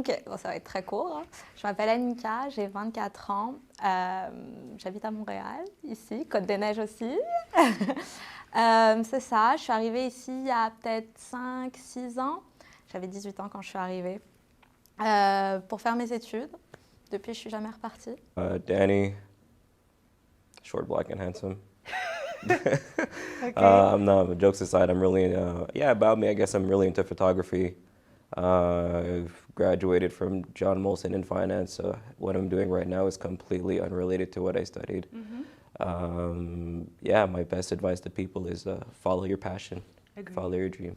Ok, bon, ça va être très court. Hein. Je m'appelle Anika, j'ai 24 ans. J'habite à Montréal, ici, Côte-des-Neiges aussi. C'est ça, je suis arrivée ici il y a peut-être 5-6 ans. J'avais 18 ans quand je suis arrivée. Pour faire mes études. Depuis, je ne suis jamais repartie. Danny, short, black, and handsome. Okay. No, jokes aside, I'm really, about me, I guess I'm really into photography. I've graduated from John Molson in finance, so what I'm doing right now is completely unrelated to what I studied. My best advice to people is follow your passion, follow your dream.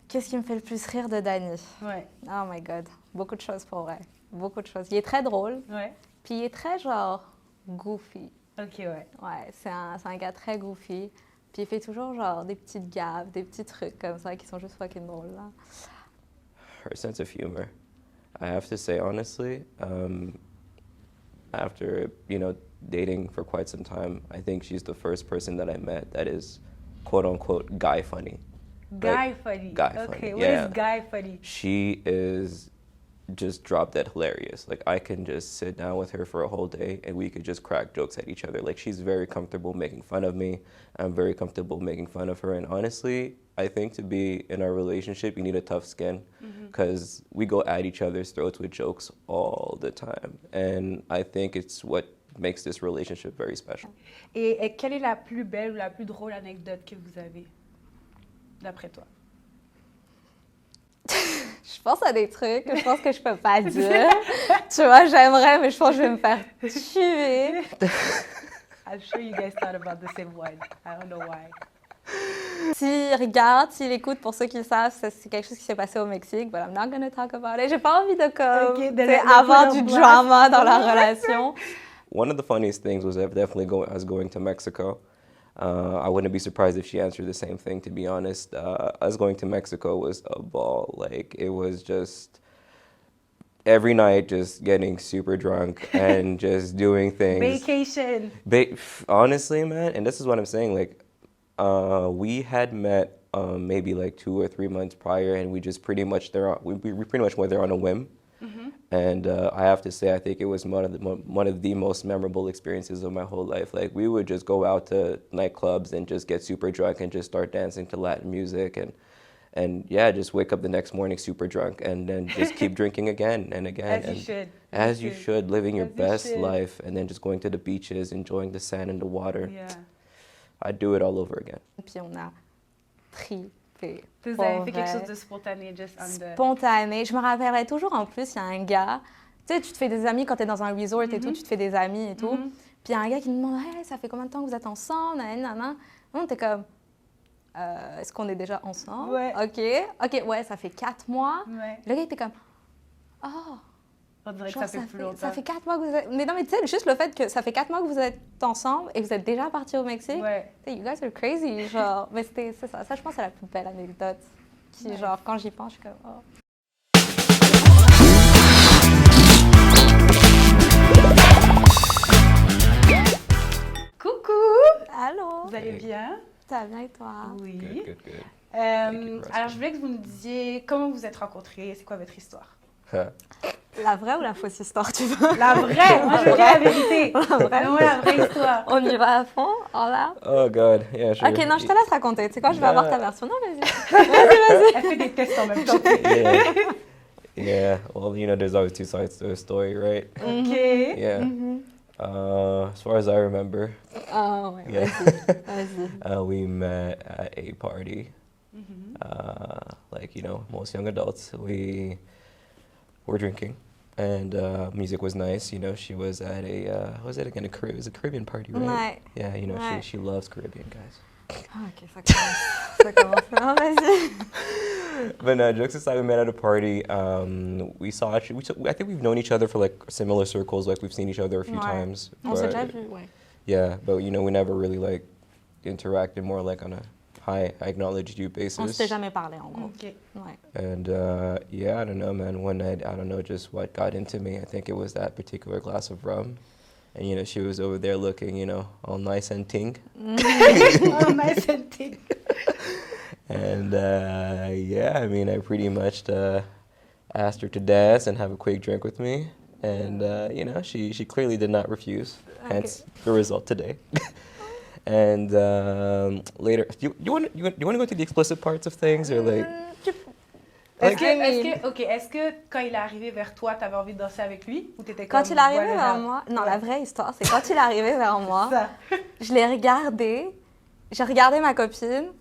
Qu'est-ce qui me fait le plus rire de Danny? Ouais. Oh my God, beaucoup de choses pour vrai, beaucoup de choses. Il est très drôle, puis il est très genre goofy. Ok, ouais. Ouais, c'est un gars très goofy, puis il fait toujours genre des petites gaffes, des petits trucs comme ça qui sont juste fucking drôles là. Her sense of humor. I have to say, honestly, after, dating for quite some time, I think she's the first person that I met that is, quote unquote, guy funny. Guy funny. Guy okay, funny. What Yeah. is guy funny? She is just drop dead hilarious. Like, I can just sit down with her for a whole day and we could just crack jokes at each other. Like, she's very comfortable making fun of me. I'm very comfortable making fun of her. And honestly, I think to be in our relationship, you need a tough skin because we go at each other's throats with jokes all the time. And I think it's what makes this relationship very special. Et quelle est la plus belle ou la plus drôle anecdote que vous avez, d'après toi? Je pense à des trucs que je pense que je peux pas dire. Tu vois, j'aimerais, mais je pense que je vais me faire tuer. I'm sure you guys thought about the same one. I don't know why. S'il regarde, s'il écoute, pour ceux qui le savent, c'est quelque chose qui s'est passé au Mexique. But I'm not gonna talk about it. J'ai pas envie de avoir du drama dans la relation. One of the funniest things was definitely us going to Mexico. I wouldn't be surprised if she answered the same thing, to be honest. Us going to Mexico was a ball. Like, it was just every night just getting super drunk and just doing things. Vacation. Honestly, man, and this is what I'm saying, like, we had met maybe like 2 or 3 months prior, and we just pretty much we pretty much went there on a whim. And I have to say, I think it was one of the most memorable experiences of my whole life. Like, we would just go out to nightclubs and just get super drunk and just start dancing to Latin music and just wake up the next morning super drunk and then just keep drinking again and again. As you should. Living your best life and then just going to the beaches, enjoying the sand and the water. Yeah. I'd do it all over again. Puis on a tripé. Vous avez fait quelque chose de spontané, just on the... Spontané. Je me rappellerai toujours, en plus, il y a un gars, tu sais, tu te fais des amis quand tu es dans un resort et tout, tu te fais des amis et tout. Puis il y a un gars qui me demande, hey, ça fait combien de temps que vous êtes ensemble? Nanana. On était comme, est-ce qu'on est déjà ensemble? Ouais. OK, ouais, ça fait 4 mois. Ouais. Le gars était comme, oh. On dirait Genre, que ça fait plus longtemps. Ça fait 4 mois que vous êtes... Mais non, mais tu sais, juste le fait que ça fait 4 mois que vous êtes ensemble et que vous êtes déjà partis au Mexique. Ouais. You guys are crazy, genre. Mais c'est ça. Ça, je pense, c'est la plus belle anecdote. Qui, genre, quand j'y pense, je suis comme, oh. Coucou! Allô? Vous allez bien? Ça va bien et toi? Oui. Good. Alors, je voulais que vous nous disiez comment vous êtes rencontrés, c'est quoi votre histoire? La vraie ou la fausse histoire, tu veux? La vraie! Moi, je veux la vérité. Moi, la vraie histoire. On y va à fond? Oh, God. Yeah, sure. OK, non, je te laisse raconter. Tu sais quoi, je vais avoir ta version. Non, vas-y. Elle fait des tests en même temps. Yeah. Well, there's always 2 sides to a story, right? OK. Yeah. As far as I remember, Oh, ouais, vas-y. we met at a party. Like, most young adults, we were drinking, and music was nice. She was at a, what was it again? It was a Caribbean party, right? Ouais. Yeah, she loves Caribbean guys. OK, ça commence. Non, vas-y. But no, jokes aside, we met at a party. I think we've known each other for like similar circles. Like, we've seen each other a few times. On s'est déjà vu, ouais. Yeah, but we never really like interacted, more like on a hi, I acknowledged you basis. On s'était jamais parlé, en gros. OK. Ouais. And I don't know, man. One night, I don't know just what got into me. I think it was that particular glass of rum. And, she was over there looking, all nice and ting. All nice and ting. And, I pretty much asked her to dance and have a quick drink with me. And, you know, she clearly did not refuse, hence the result today. And later, do you want to go to the explicit parts of things or like? Est-ce que quand il est arrivé vers toi, t'avais envie de danser avec lui ou t'étais comme Quand il est arrivé vers moi, non, la vraie histoire, c'est quand il est arrivé vers moi, je l'ai regardé, j'ai regardé ma copine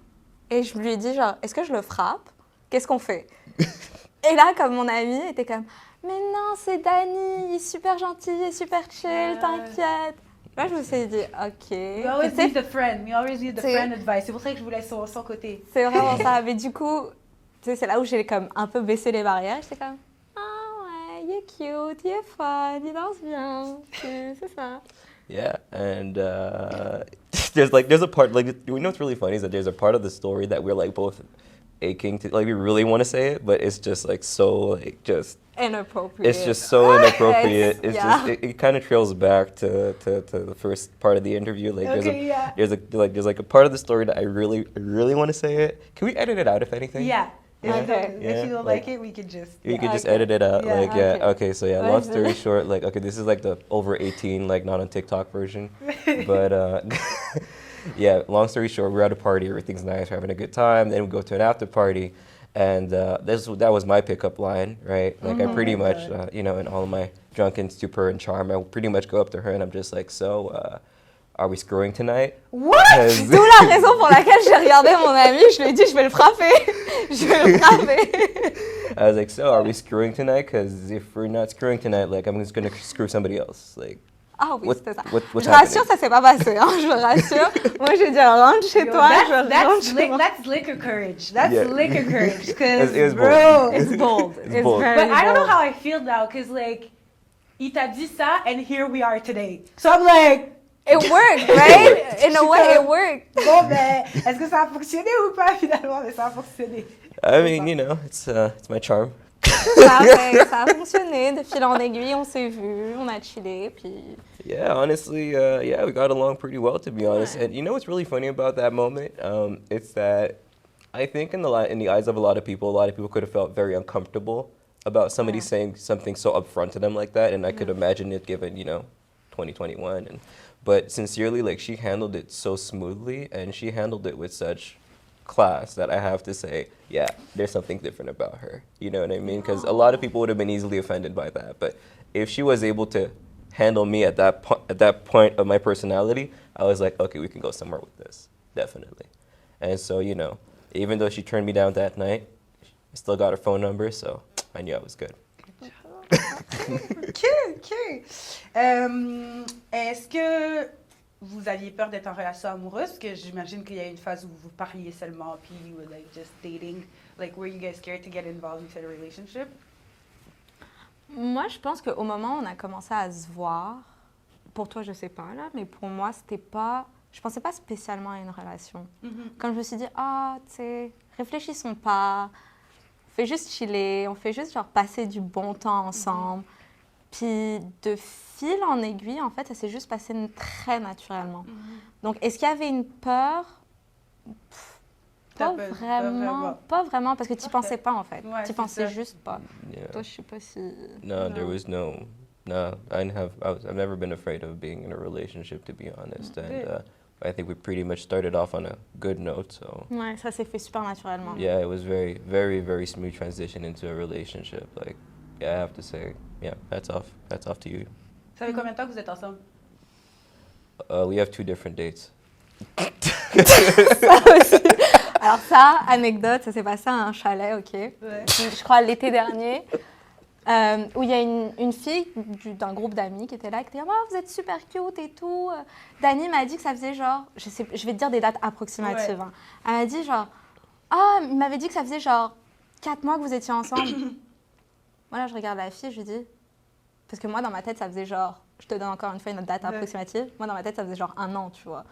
et je lui ai dit genre, est-ce que je le frappe? Qu'est-ce qu'on fait? Et là, comme mon ami était comme, mais non, c'est Dani, il est super gentil, il est super chill, t'inquiète. Là, je me suis dit, ok. We always need the friend. We always need the friend advice. C'est pour ça que je voulais son côté. C'est vraiment ça. Mais du coup, tu sais, c'est là où j'ai comme un peu baissé les barrières. J'étais comme, ah ouais, il est cute, il est fun, il danse bien. C'est ça. Yeah, and there's a part, like, you know what's really funny is that there's a part of the story that we're like both aching to, like, we really want to say it, but it's just like so, like, just inappropriate. It's just so inappropriate. It's yeah. just it kind of trails back to the first part of the interview. Like there's a part of the story that I really want to say it. Can we edit it out if anything? Yeah. Okay. If you don't like it, we could just. You could just edit it out. Yeah. Like okay. So yeah. Long story short, like okay, this is like the over 18, like not on TikTok version, but yeah. Long story short, we're at a party. Everything's nice. We're having a good time. Then we go to an after party. And that was my pickup line, right? Like I pretty much, you know, in all of my drunken stupor and charm, I pretty much go up to her and I'm just like, so, are we screwing tonight? What? D'où la raison pour laquelle j'ai regardé mon ami, je lui ai dit, je vais le frapper. Je vais le frapper. I was like, so, are we screwing tonight? Because if we're not screwing tonight, like, I'm just going to screw somebody else. Like, ah oui, c'était ça. What's je rassure, ça s'est pas passé, hein, je rassure. Moi, j'ai dit, rentre chez toi, that's liquor courage. That's liquor courage. Because, bro, it's bold. It's bold. very But bold. I don't know how I feel now, because, like, il t'a dit ça, and here we are today. So I'm like... It worked, right? In a way, it worked. Bon, ben, est-ce que ça a fonctionné ou pas, finalement? Mais ça a fonctionné. I mean, you know, it's my charm. Ça a fonctionné, de fil en aiguille, on s'est vus, on a chillé, puis... Yeah, honestly, yeah, we got along pretty well, to be honest. And you know what's really funny about that moment? It's that I think in the eyes of a lot of people could have felt very uncomfortable about somebody saying something so upfront to them like that. And I could imagine it given, you know, 2021. But sincerely, like, she handled it so smoothly, and she handled it with such class that I have to say, yeah, there's something different about her. You know what I mean? Because a lot of people would have been easily offended by that. But if she was able to handle me at that point of my personality, I was like, okay, we can go somewhere with this, definitely. And so, you know, even though she turned me down that night, I still got her phone number, so I knew I was good. OK. Est-ce que vous aviez peur d'être en relation amoureuse? Parce que j'imagine qu'il y a une phase où vous parliez seulement, puis you were like just dating. Like, were you guys scared to get involved into a relationship? Moi, je pense qu'au moment où on a commencé à se voir, pour toi, je sais pas, là, mais pour moi, c'était pas... Je pensais pas spécialement à une relation. Quand je me suis dit, tu sais, réfléchissons pas, on fait juste chiller, on fait juste genre passer du bon temps ensemble. Puis de fil en aiguille, en fait, ça s'est juste passé très naturellement. Donc, est-ce qu'il y avait une peur? Pas vraiment, parce que tu pensais pas, en fait. Ouais, tu pensais juste pas. Yeah. Toi, je sais pas si... No, there was no, I've never been afraid of being in a relationship, to be honest. And I think we pretty much started off on a good note, so. Ouais, ça s'est fait super naturellement. Yeah, it was very, very, very smooth transition into a relationship. Like, yeah, I have to say, yeah, that's off to you. Ça fait combien de temps que vous êtes ensemble? We have 2 different dates. Ça aussi. Alors ça, anecdote, ça s'est passé à un chalet, ok. Ouais. Je crois l'été dernier, où il y a une fille d'un groupe d'amis qui était là, qui était « vous êtes super cute et tout ». Dani m'a dit que ça faisait genre, je vais te dire des dates approximatives. Hein. Elle m'a dit genre « il m'avait dit que ça faisait genre 4 mois que vous étiez ensemble ». Moi là, je regarde la fille, je lui dis, parce que moi dans ma tête, ça faisait genre, je te donne encore une fois une date approximative, moi dans ma tête, ça faisait genre 1 an, tu vois.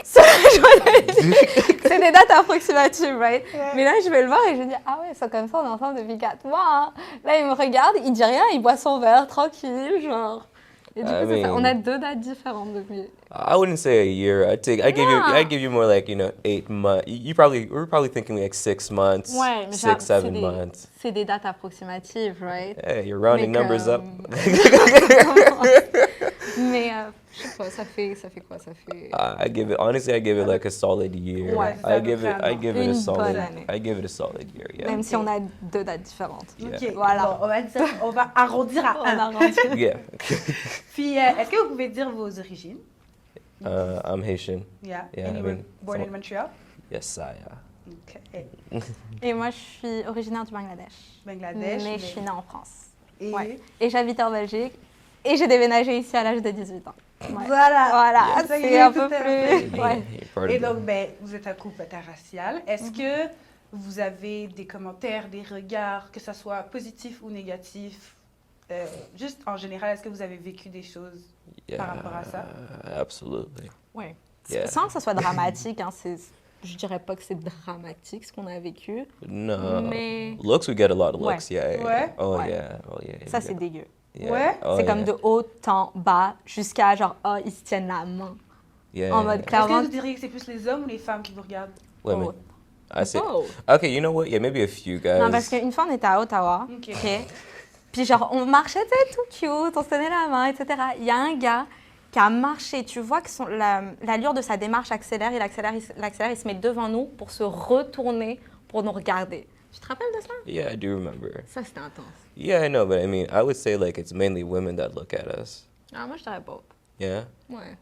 C'est des dates approximatives, right? Ouais. Mais là, je vais le voir et je dis, ah ouais, c'est comme ça, on est ensemble depuis 4 mois. Hein. Là, il me regarde, il dit rien, il boit son verre, tranquille, genre. Et du coup, I c'est ça. mean- On a 2 dates différentes depuis. I wouldn't say a year. I give you more like 8 months. We're probably thinking like 6 months, Ouais, mais 6, 7 months. c'est des dates approximatives, right? Hey, you're rounding Mais numbers up. Mais je sais pas, ça fait quoi? Ça fait I give it like a solid year. Ouais, I give it a Une solid. bonne année. I give it a solid year. Yeah. même si on a 2 dates différentes. OK. Voilà. Bon, on va arrondir à On 1. a rendu. Yeah. Puis, est-ce que vous pouvez dire vos origines? I'm Haitian. Yeah. Yeah, And I you were mean, born in Montreal? Yes, I. OK. Et moi, je suis originaire du Bangladesh. Bangladesh. Mais je suis née en France. Et Ouais. Et j'habite en Belgique. Et j'ai déménagé ici à l'âge de 18 ans. Ouais. voilà. Voilà, c'est un peu plus... Ouais. Et donc, vous êtes un couple interracial. Est-ce que vous avez des commentaires, des regards, que ce soit positifs ou négatifs? Juste en général, est-ce que vous avez vécu des choses par rapport à ça? Absolutely. Ouais. Yeah. Sans que ça soit dramatique, hein, je dirais pas que c'est dramatique ce qu'on a vécu. No. Mais Looks, we get a lot of Ouais. looks. Yeah. Ouais. Oh Ouais. yeah. Oh yeah. ça, c'est dégueu. Yeah. Ouais. Oh, C'est comme yeah. de haut en bas jusqu'à genre, oh, ils se tiennent la main. Yeah. En mode Est-ce que clairement. vous diriez que c'est plus les hommes ou les femmes qui vous regardent? Women. Oh. I say. Oh. Okay, you know what? Yeah, maybe a few guys. Non, parce qu'une fois, on était à Ottawa. OK. OK. Puis genre, on marchait, tu sais, tout cute, on se tenait la main, etc. Il y a un gars qui a marché. Tu vois que l'allure de sa démarche accélère, il accélère, il se met devant nous pour se retourner, pour nous regarder. Tu te rappelles de ça? Yeah, I do remember. Ça, c'était intense. Yeah, I know, but I mean, I would say like it's mainly women that look at us. Ah, moi, je dirais pas. Yeah. Ouais.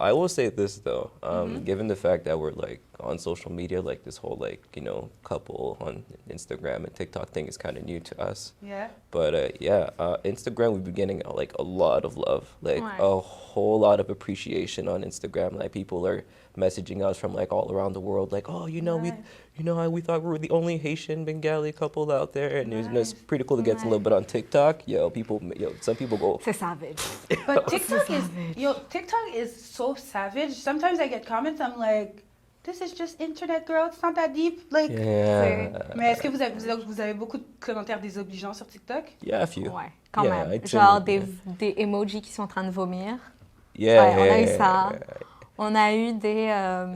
I will say this though, given the fact that we're like on social media, like this whole like couple on Instagram and TikTok thing is kind of new to us. Yeah. But Instagram we've been getting like a lot of love, like Right. a whole lot of appreciation on Instagram. Like people are messaging us from like all around the world, like, oh, Nice. we thought we were the only Haitian Bengali couple out there, and it's Nice. pretty cool to get a little bit on TikTok. Some people go. C'est savage. But TikTok is so savage. Sometimes I get comments, I'm like, this is just internet, girl. It's not that deep. Like, Yeah. Mais est-ce que vous avez beaucoup de commentaires désobligeants sur TikTok? Yeah, a few. Ouais, quand Yeah, même. I'd say- Genre des emojis qui sont en train de vomir. Yeah, Ouais, on a eu yeah, ça. yeah. On a eu des...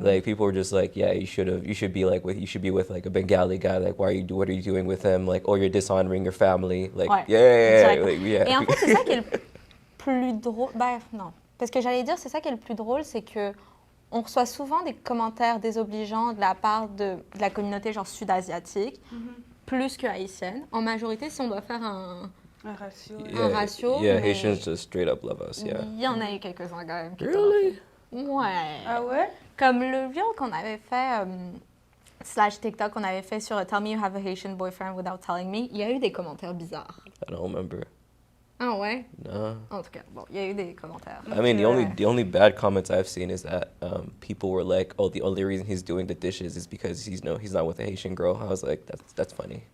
Like people were just like, yeah, you should be with like a Bengali guy. Like, what are you doing with him? Like, oh, you're dishonoring your family. Like, Ouais, yeah, directement. like, yeah. Et en fait, c'est ça qui est le plus drôle. Bref, non. Parce que j'allais dire, c'est ça qui est le plus drôle, c'est que on reçoit souvent des commentaires désobligeants de la part de la communauté genre sud-asiatique, plus que haïtienne. En majorité, si on doit faire un ratio. un ratio, Yeah, mais- Haitians just straight up love us. Yeah. il y en a eu quelques-uns quand même. Qui étaient Really? un peu- Ouais. Ah ouais? Comme le viol qu'on avait fait, slash TikTok qu'on avait fait sur Tell me you have a Haitian boyfriend without telling me, il y a eu des commentaires bizarres. I don't remember. Ah ouais? No. En tout cas, bon, il y a eu des commentaires. I mean, Ouais. the only bad comments I've seen is that people were like, "Oh, the only reason he's doing the dishes is because he's not with a Haitian girl." I was like, "That's funny."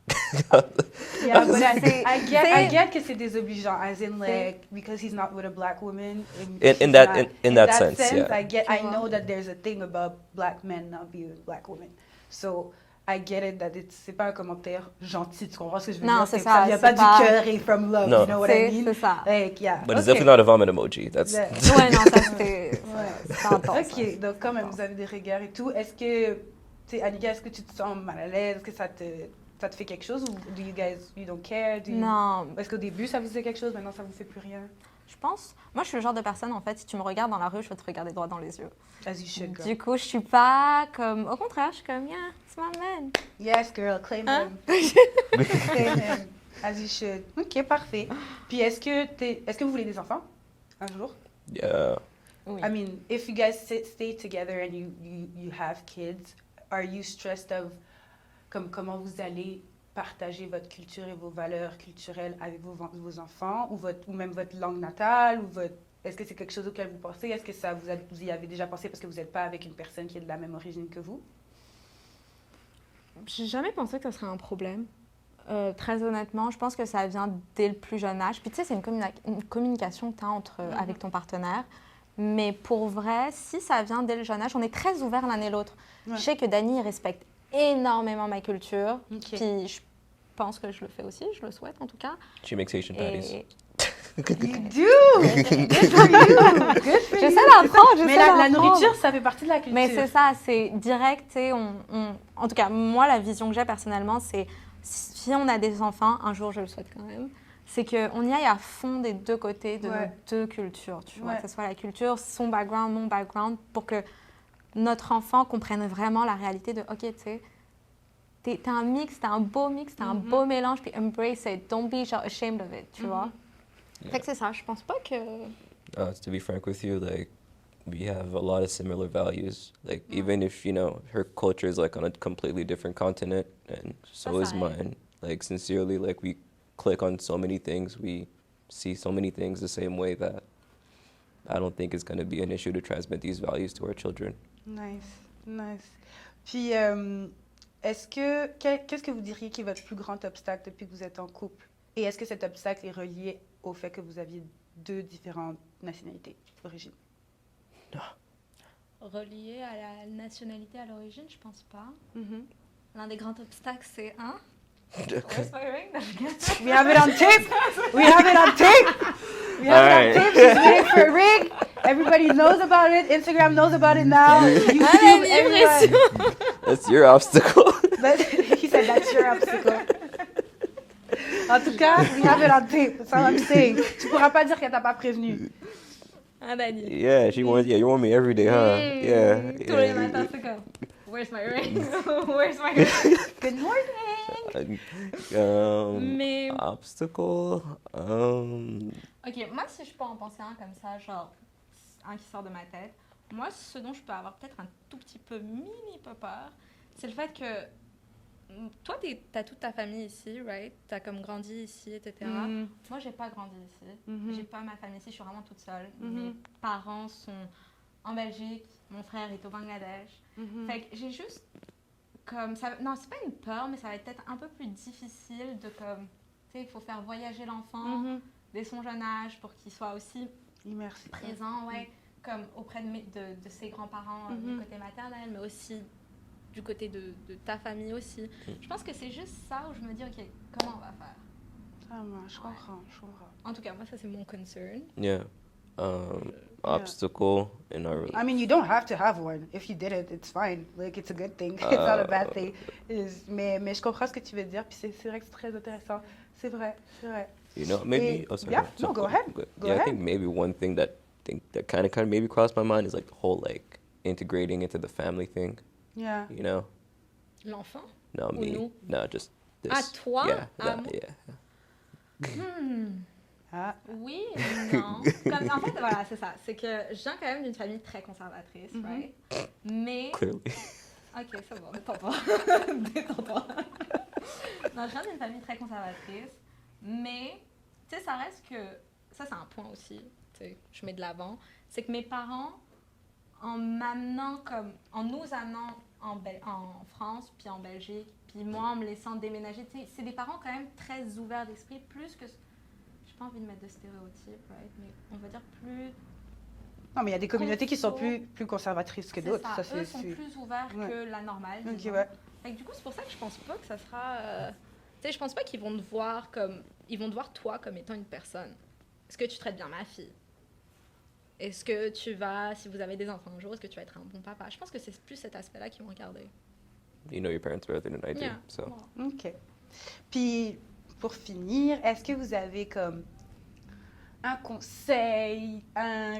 Yeah, but C'est- I c'est- get que c'est désobligeant, as in like, because he's not with a black woman. In she's that- not- in that sense, yeah. I know that there's a thing about black men not being with black women. So, I get it that c'est pas un commentaire gentil, tu comprends ce que je veux Non, dire? c'est Ça ça, vient c'est pas pas- du cœur et from love, No. you know what I mean? C'est ça. Like, yeah. But it's okay. definitely not a vomit emoji. That's Yeah. Ouais, non, ça c'était Ouais. c'était intense. Ok, donc quand même, vous avez des regards et tout. Est-ce que, tu sais, Anika, est-ce que tu te sens mal à l'aise? Est-ce que ça te fait quelque chose ou do you guys, you don't care? Non, Est-ce qu'au début, ça vous faisait quelque chose, maintenant, ça vous fait plus rien? je pense. Moi, je suis le genre de personne, en fait, si tu me regardes dans la rue, je vais te regarder droit dans les yeux. As you should, girl. Du coup, je suis pas comme. Au contraire, je suis comme, yeah, it's my man. Yes, girl, claim Hein? him. Claim him. As you should. Ok, parfait. Puis est-ce que vous voulez des enfants un jour? yeah. Oui. I mean, if you guys stay together and you have kids, are you stressed of comme comment vous allez partager votre culture et vos valeurs culturelles avec vos enfants ou même votre langue natale ou est-ce que c'est quelque chose auquel vous pensez? Est-ce que vous y avez déjà pensé parce que vous n'êtes pas avec une personne qui est de la même origine que vous? J'ai jamais pensé que ce serait un problème. Très honnêtement, je pense que ça vient dès le plus jeune âge. Puis tu sais, c'est une communication que tu as avec ton partenaire. Mais pour vrai, si ça vient dès le jeune âge, on est très ouverts l'un et l'autre. Ouais. Je sais que Dany il respecte énormément ma culture. Ok. Puis je pense que je le fais aussi, je le souhaite en tout cas. She makes Haitian patties. Et You do! Good for you! Good for you! J'essaie d'apprendre, Mais la nourriture, ça fait partie de la culture. Mais c'est ça, c'est direct, tu sais, en tout cas, moi, la vision que j'ai personnellement, c'est si on a des enfants, un jour, je le souhaite quand même, c'est qu'on y aille à fond des deux côtés de nos deux cultures, tu vois, que ce soit la culture, son background, mon background, pour que notre enfant comprenne vraiment la réalité de, OK, tu sais, t'es un mix, t'es un beau mix, t'es un beau mélange, puis embrace it, don't be ashamed of it, tu vois. Fait que c'est ça, je pense pas que... To be frank with you, like, we have a lot of similar values. Like, even if, you know, her culture is, like, on a completely different continent, and so is mine. Like, sincerely, like, we click on so many things, we see so many things the same way that I don't think it's going to be an issue to transmit these values to our children. Nice. Puis, qu'est-ce que vous diriez qui est votre plus grand obstacle depuis que vous êtes en couple? Et est-ce que cet obstacle est relié au fait que vous aviez deux différentes nationalités d'origine? Relié à la nationalité à l'origine, je pense pas. L'un des grands obstacles, c'est Where's my ring? We have it on tape! We have it on tape! We have it on tape! She's waiting for a ring! Everybody knows about it. Instagram knows about it now. YouTube, everyone. That's your obstacle. He said that's your obstacle. En tout cas, we have it on tape. That's all I'm saying. Tu pourras pas dire qu'elle t'a pas prévenu. Dani. Yeah, you want me every day, huh? Yeah. Tous les matins, c'est comme, where's my ring? Where's my ring? Good morning! Mais... Obstacle? Ok, moi, si je peux en penser un comme ça, genre, un qui sort de ma tête, moi, ce dont je peux avoir peut-être un tout petit peu mini peu peur, c'est le fait que toi, t'as toute ta famille ici, right? T'as comme grandi ici, etc. Moi, j'ai pas grandi ici. J'ai pas ma famille ici, je suis vraiment toute seule. Mes parents sont en Belgique, mon frère est au Bangladesh. Fait que j'ai juste comme ça. Non, c'est pas une peur, mais ça va être peut-être un peu plus difficile de comme. Tu sais, il faut faire voyager l'enfant dès son jeune âge pour qu'il soit aussi immersé, présent, comme auprès de ses grands-parents du côté maternel, mais aussi du côté de ta famille aussi. Je pense que c'est juste ça où je me dis, OK, comment on va faire? Je comprends. En tout cas, moi, ça, c'est mon concern. Yeah. Obstacle in our I mean, you don't have to have one. If you did it, it's fine. Like, it's a good thing. It's not a bad thing. Mais je comprends ce que tu veux dire, puis c'est vrai que c'est très intéressant. C'est vrai. You know, maybe... Yeah, no, go ahead. Go ahead. I think maybe one thing that kind of maybe crossed my mind is like the whole like integrating into the family thing. Yeah. You know? L'enfant? No, Ou me. nous? No, just this. Ah, toi? Yeah, Oui, non. Comme, en fait, voilà, c'est ça. C'est que je viens quand même d'une famille très conservatrice, right? Mais... Clearly. Ok, c'est bon, détends-toi. Non, je viens d'une famille très conservatrice, mais, tu sais, ça reste que... Ça, c'est un point aussi, tu sais, je mets de l'avant. C'est que mes parents, en nous amenant en France, puis en Belgique, puis moi, en me laissant déménager, tu sais, c'est des parents quand même très ouverts d'esprit, plus que... J'ai pas envie de mettre de stéréotypes, right? Mais on va dire plus... Non, mais il y a des communautés qui sont plus conservatrices que d'autres. Ça, eux sont plus ouverts que la normale. Ok, Fait que, du coup, c'est pour ça que je pense pas que ça sera... Tu sais, je pense pas qu'ils vont te voir comme... Ils vont te voir toi comme étant une personne. Est-ce que tu traites bien ma fille? Est-ce que tu vas, si vous avez des enfants un jour, est-ce que tu vas être un bon papa? Je pense que c'est plus cet aspect-là qu'ils vont regarder. You know your parents better than I do, so... OK. Puis, pour finir, est-ce que vous avez comme un conseil,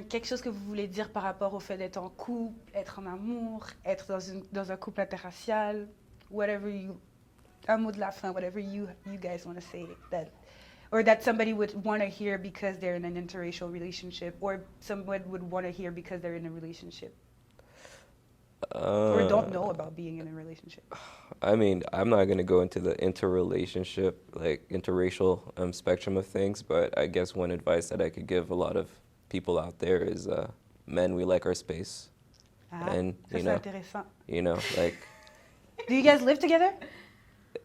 quelque chose que vous voulez dire par rapport au fait d'être en couple, être en amour, être dans un couple interracial, un mot de la fin, whatever you guys want to say, or that somebody would want to hear because they're in an interracial relationship, or someone would want to hear because they're in a relationship, or don't know about being in a relationship? I mean, I'm not going to go into the interracial spectrum of things, but I guess one advice that I could give a lot of people out there is, men, we like our space. And, intéressant. You know, like... Do you guys live together?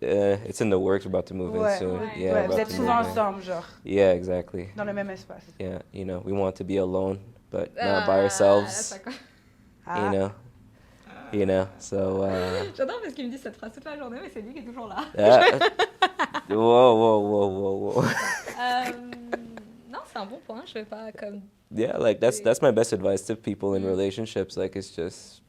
It's in the works, we're about to move in soon. Ouais. Yeah, vous êtes souvent ensemble, genre. Yeah, exactly. Dans le même espace. Yeah, you know, we want to be alone, but not by ourselves. You know, so... J'adore parce qu'il me dit cette phrase toute la journée, mais c'est lui qui est toujours là. Whoa. Non, c'est un bon point. Je vais pas comme. Yeah, like that's my best advice to people in relationships. Like it's just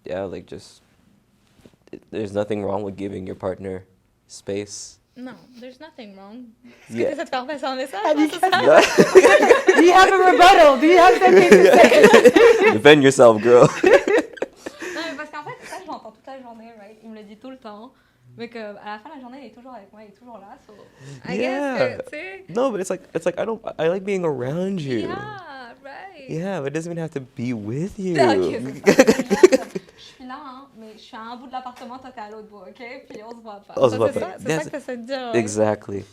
there's nothing wrong with giving your partner space. Non, there's nothing wrong. Est-ce que Yeah. tu essaies de faire passer un message? Anika, Non, c'est ça? do you have a rebuttal? Do you have something to say? Defend yourself, girl. Non, mais parce qu'en fait, ça, je l'entends toute la journée, right? Il me le dit tout le temps. Mais qu'à la fin de la journée, il est toujours avec moi, il est toujours là. So, I Yeah. guess que, tu sais. No, but it's like I like being around you. Yeah, right. Yeah, but it doesn't even have to be with you. Ok, c'est ça. Je suis là, hein, mais je suis à un bout de l'appartement, toi t'es à l'autre bout, ok? Puis on se voit pas. On se voit C'est pas. ça que t'essaies de dire. right? Exactly.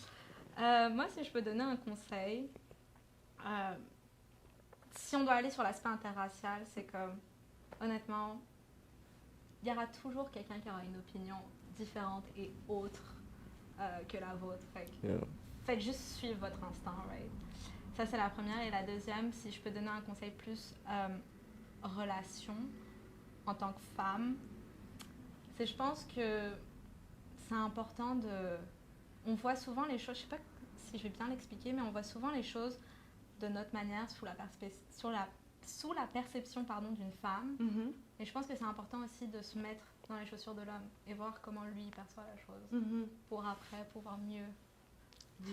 Moi, si je peux donner un conseil, si on doit aller sur l'aspect interracial, c'est comme, honnêtement, il y aura toujours quelqu'un qui aura une opinion différente et autre que la vôtre. Fait que Yeah. faites juste suivre votre instinct, right? Ça, c'est la première. Et la deuxième, si je peux donner un conseil plus relation en tant que femme, c'est je pense que c'est important de... On voit souvent les choses, je sais pas si je vais bien l'expliquer, mais on voit souvent les choses de notre manière sous la perception pardon, d'une femme. Mhm. Et je pense que c'est important aussi de se mettre dans les chaussures de l'homme et voir comment lui perçoit la chose Mhm. pour après pouvoir mieux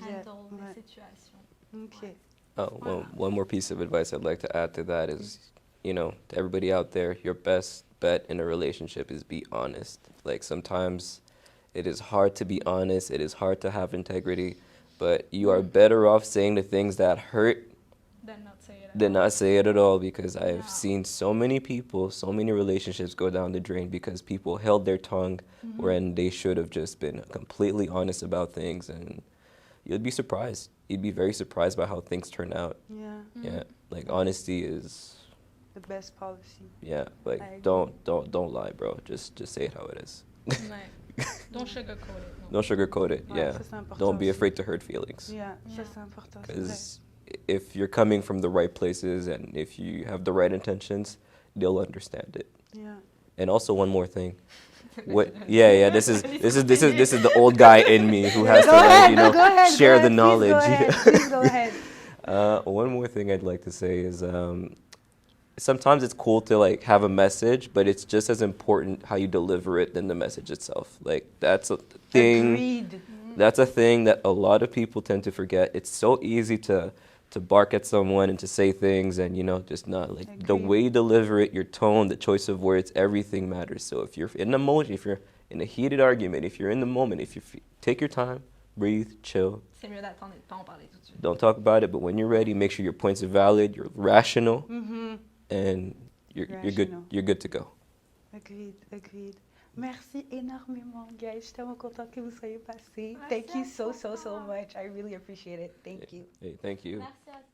handle les situations. Ok. Ouais. One more piece of advice I'd like to add to that is, to everybody out there, your best bet in a relationship is be honest. Like sometimes it is hard to be honest, it is hard to have integrity, but you are better off saying the things that hurt Then not say it at than all. not say it at all, because I've Yeah. seen so many people, so many relationships go down the drain because people held their tongue when they should have just been completely honest about things, and you'd be surprised. You'd be very surprised by how things turn out. Yeah. Yeah, like honesty is, The best policy. yeah, like I agree. don't lie, bro. Just say it how it is. Ouais. Don't sugarcoat it. Non. Don't sugarcoat it. Ouais, Yeah, ça, c'est important don't be aussi. afraid to hurt feelings. Yeah, Yeah. ça c'est important. c'est vrai. Because if you're coming from the right places and if you have the right intentions, they'll understand it. Yeah. And also one more thing. Yeah, this is the old guy in me who has to Go ahead, share the please knowledge. Please go ahead. One more thing I'd like to say is sometimes it's cool to like have a message, but it's just as important how you deliver it than the message itself. Like that's a thing. Agreed. That's a thing that a lot of people tend to forget. It's so easy to bark at someone and to say things and, just not like the Agreed. way you deliver it, your tone, the choice of words, everything matters. So if you're in a moment, if you're in a heated argument, if you're in the moment, if you take your time, breathe, chill. C'est mieux d'attendre et de pas en parler tout de suite. Don't talk about it, but when you're ready, make sure your points are valid, you're rational, Mhm. and you're good. Rational. You're good to go. Agreed. Merci énormément, guys. Je suis tellement contente que vous soyez passés. Merci Thank you à so toi. much. I really appreciate it. Thank you. Hey, thank you. Merci à toi.